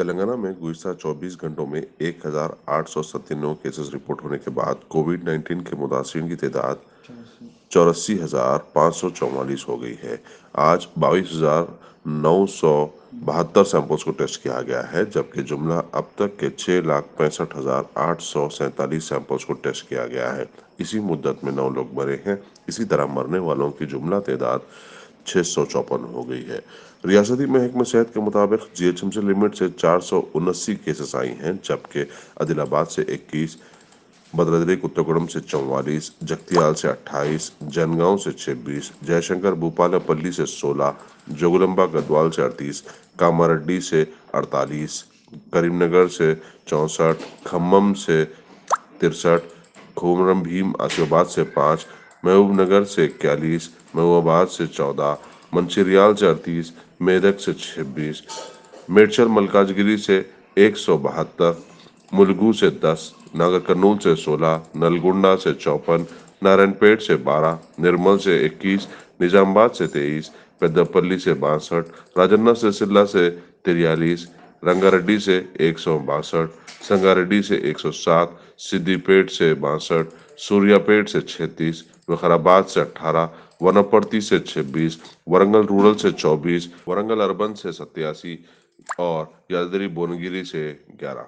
تلنگانہ میں گزشتہ 24 گھنٹوں میں 1897 کیسز رپورٹ ہونے کے بعد کووڈ-19 کے متاثرین کی تعداد 84,544 ہو گئی ہے۔ آج 22,972 سیمپلز کو ٹیسٹ کیا گیا ہے، جبکہ جملہ اب تک کے 6,65,847 سیمپلز کو ٹیسٹ کیا گیا ہے۔ اسی مدت میں 9 لوگ مرے ہیں۔ اسی طرح مرنے والوں کی جملہ تعداد 654 ہو گئی ہے۔ ریاستی محکمہ صحت کے مطابق GHMC لمٹ سے 479 کیسز آئی ہیں، جبکہ عادل آباد سے 21، بھدردری کوتھاگوڑم سے 44، جگتیال سے 28، جن گاؤں سے 26، جے شنکر بھوپالا پلی سے 16، جوگلمبا گدوال سے 38، کاماریڈی سے 48، کریم نگر سے 64، کھمم سے 63، کومرم بھیم آصف آباد سے 5، محبوب نگر سے 41، محبوب آباد سے 14، منچریال سے 38، میدک سے 26، میڈچل ملکاجگیری سے 172، ملگو سے 10، ناگر کرنول سے 16، نلگنڈا سے 54، نارائن پیٹ سے 12، نرمل سے 21، نظام آباد سے 23، پیداپلی سے 62، راجنا سرسلہ سے 43، رنگا ریڈی سے 162، سنگاریڈی سے 107، سدی پیٹ سے 62، سوریا پیٹ سے 36، وقارآباد سے 18، ونپرتی سے 26، ورنگل رورل سے 24، ورنگل اربن سے 87 اور یادگری بھونگیری سے 11۔